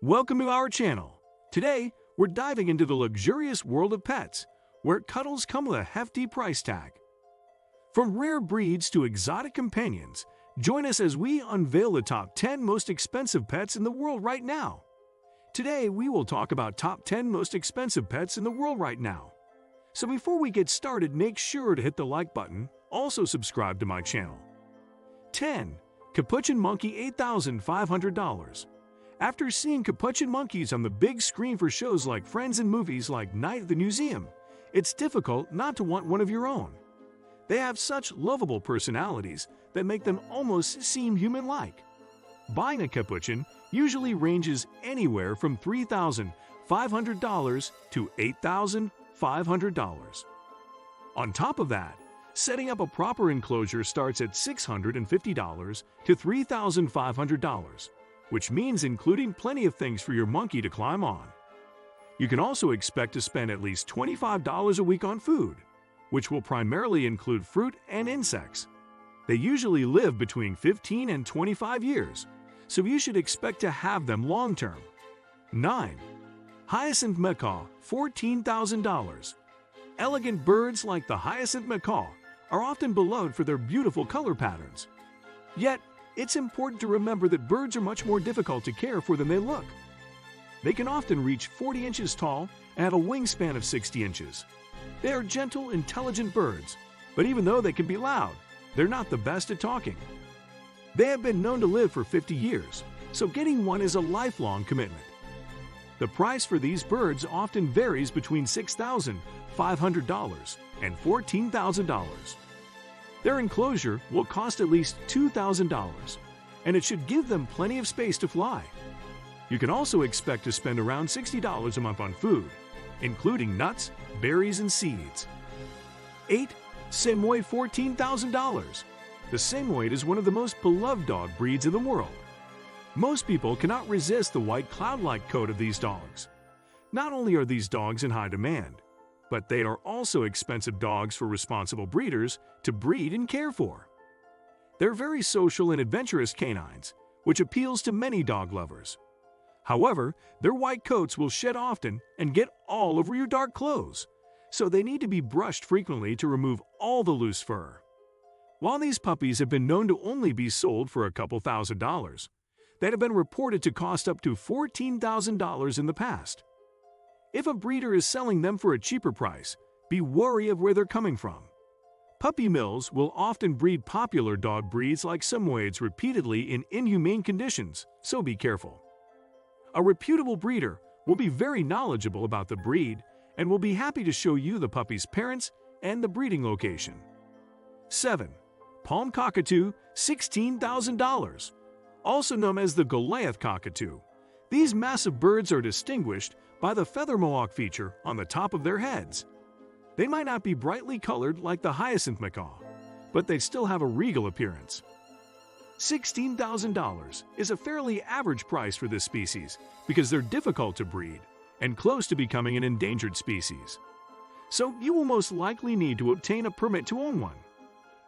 Welcome to our channel. Today, we're diving into the luxurious world of pets, where cuddles come with a hefty price tag. From rare breeds to exotic companions, join us as we unveil the top 10 most expensive pets in the world right now. Today, we will talk about top 10 most expensive pets in the world right now. So before we get started, make sure to hit the like button, also subscribe to my channel. 10. Capuchin Monkey $8,500. After seeing capuchin monkeys on the big screen for shows like Friends and movies like Night at the Museum, it's difficult not to want one of your own. They have such lovable personalities that make them almost seem human-like. Buying a capuchin usually ranges anywhere from $3,500 to $8,500. On top of that, setting up a proper enclosure starts at $650 to $3,500, which means including plenty of things for your monkey to climb on. You can also expect to spend at least $25 a week on food, which will primarily include fruit and insects. They usually live between 15 and 25 years, so you should expect to have them long-term. 9. Hyacinth macaw, $14,000. Elegant birds like the hyacinth macaw are often beloved for their beautiful color patterns. Yet, it's important to remember that birds are much more difficult to care for than they look. They can often reach 40 inches tall and have a wingspan of 60 inches. They are gentle, intelligent birds, but even though they can be loud, they're not the best at talking. They have been known to live for 50 years, so getting one is a lifelong commitment. The price for these birds often varies between $6,500 and $14,000. Their enclosure will cost at least $2,000, and it should give them plenty of space to fly. You can also expect to spend around $60 a month on food, including nuts, berries, and seeds. 8. Samoyed $14,000. The Samoyed is one of the most beloved dog breeds in the world. Most people cannot resist the white cloud-like coat of these dogs. Not only are these dogs in high demand, but they are also expensive dogs for responsible breeders to breed and care for. They're very social and adventurous canines, which appeals to many dog lovers. However, their white coats will shed often and get all over your dark clothes, so they need to be brushed frequently to remove all the loose fur. While these puppies have been known to only be sold for a couple $1,000s, they have been reported to cost up to $14,000 in the past. If a breeder is selling them for a cheaper price, be wary of where they're coming from. Puppy mills will often breed popular dog breeds like Samoyeds repeatedly in inhumane conditions, so be careful. A reputable breeder will be very knowledgeable about the breed and will be happy to show you the puppy's parents and the breeding location. 7. Palm cockatoo, $16,000. Also known as the Goliath cockatoo, these massive birds are distinguished by the feather mohawk feature on the top of their heads. They might not be brightly colored like the hyacinth macaw, but they still have a regal appearance. $16,000 is a fairly average price for this species because they're difficult to breed and close to becoming an endangered species. So you will most likely need to obtain a permit to own one.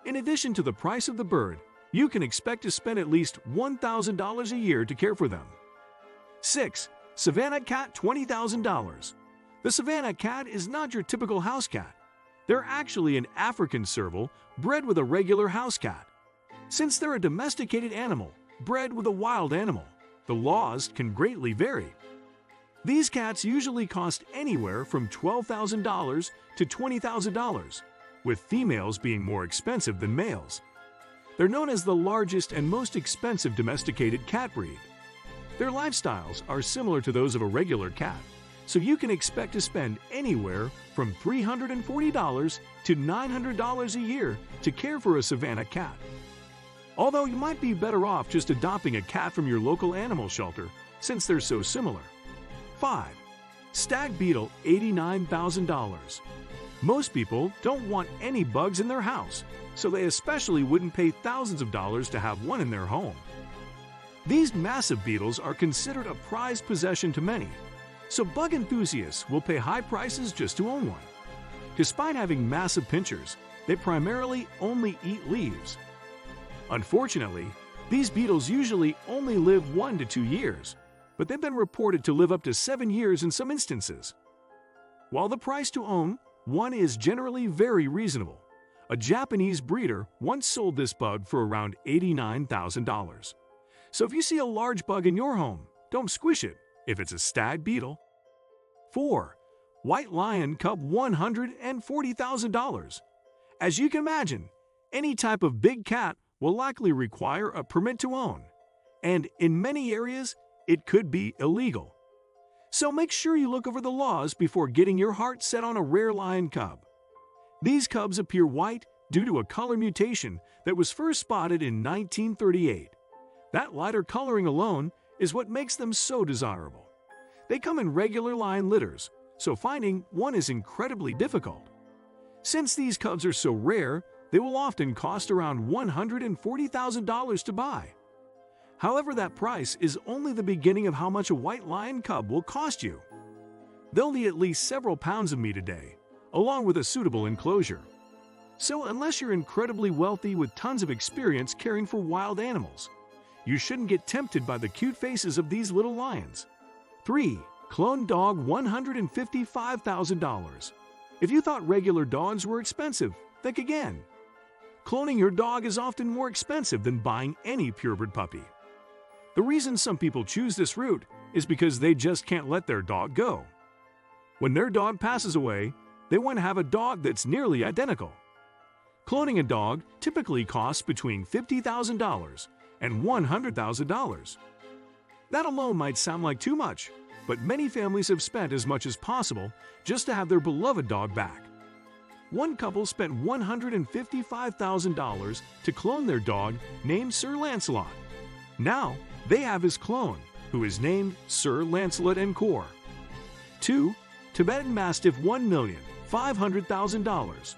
In addition to the price of the bird, you can expect to spend at least $1,000 a year to care for them. 6. Savannah Cat $20,000. The Savannah Cat is not your typical house cat. They're actually an African serval bred with a regular house cat. Since they're a domesticated animal bred with a wild animal, the laws can greatly vary. These cats usually cost anywhere from $12,000 to $20,000, with females being more expensive than males. They're known as the largest and most expensive domesticated cat breed. Their lifestyles are similar to those of a regular cat, so you can expect to spend anywhere from $340 to $900 a year to care for a Savannah cat. Although you might be better off just adopting a cat from your local animal shelter since they're so similar. 5. Stag Beetle $89,000. Most people don't want any bugs in their house, so they especially wouldn't pay thousands of dollars to have one in their home. These massive beetles are considered a prized possession to many, so bug enthusiasts will pay high prices just to own one. Despite having massive pinchers, they primarily only eat leaves. Unfortunately, these beetles usually only live 1 to 2 years, but they've been reported to live up to 7 years in some instances. While the price to own one is generally very reasonable, a Japanese breeder once sold this bug for around $89,000. So if you see a large bug in your home, don't squish it if it's a Stag Beetle. 4. White Lion Cub, $140,000. As you can imagine, any type of big cat will likely require a permit to own, and in many areas, it could be illegal. So make sure you look over the laws before getting your heart set on a rare lion cub. These cubs appear white due to a color mutation that was first spotted in 1938. That lighter coloring alone is what makes them so desirable. They come in regular lion litters, so finding one is incredibly difficult. Since these cubs are so rare, they will often cost around $140,000 to buy. However, that price is only the beginning of how much a white lion cub will cost you. They'll need at least several pounds of meat a day, along with a suitable enclosure. So unless you're incredibly wealthy with tons of experience caring for wild animals, you shouldn't get tempted by the cute faces of these little lions. 3. Clone dog, $155,000. If you thought regular dogs were expensive, think again. Cloning your dog is often more expensive than buying any purebred puppy. The reason some people choose this route is because they just can't let their dog go. When their dog passes away, they want to have a dog that's nearly identical. Cloning a dog typically costs between $50,000 and $100,000. That alone might sound like too much, but many families have spent as much as possible just to have their beloved dog back. One couple spent $155,000 to clone their dog named Sir Lancelot. Now, they have his clone, who is named Sir Lancelot Encore. 2. Tibetan Mastiff, $1,500,000.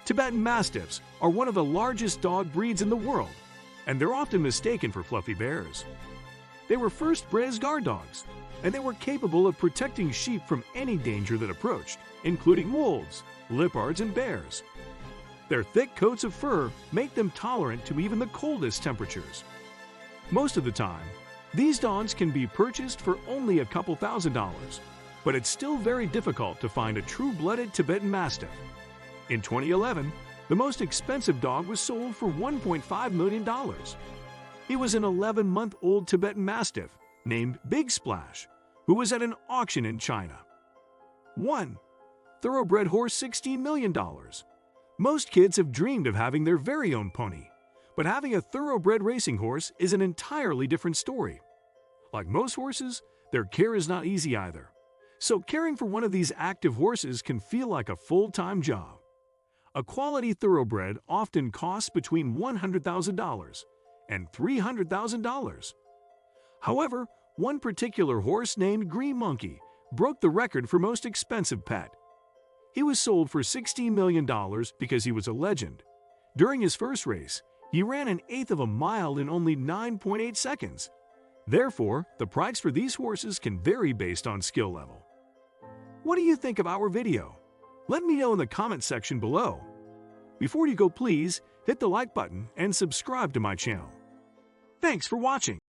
Tibetan Mastiffs are one of the largest dog breeds in the world, and they're often mistaken for fluffy bears. They were first bred as guard dogs, and they were capable of protecting sheep from any danger that approached, including wolves, leopards, and bears. Their thick coats of fur make them tolerant to even the coldest temperatures. Most of the time, these dogs can be purchased for only a couple $1,000s, but it's still very difficult to find a true-blooded Tibetan Mastiff. In 2011, the most expensive dog was sold for $1.5 million. He was an 11-month-old Tibetan Mastiff named Big Splash, who was at an auction in China. 1. Thoroughbred horse, $16 million. Most kids have dreamed of having their very own pony, but having a thoroughbred racing horse is an entirely different story. Like most horses, their care is not easy either, so caring for one of these active horses can feel like a full-time job. A quality thoroughbred often costs between $100,000 and $300,000. However, one particular horse named Kuchin Monkey broke the record for most expensive pet. He was sold for $16 million because he was a legend. During his first race, he ran an eighth of a mile in only 9.8 seconds. Therefore, the price for these horses can vary based on skill level. What do you think of our video? Let me know in the comment section below. Before you go, please hit the like button and subscribe to my channel. Thanks for watching.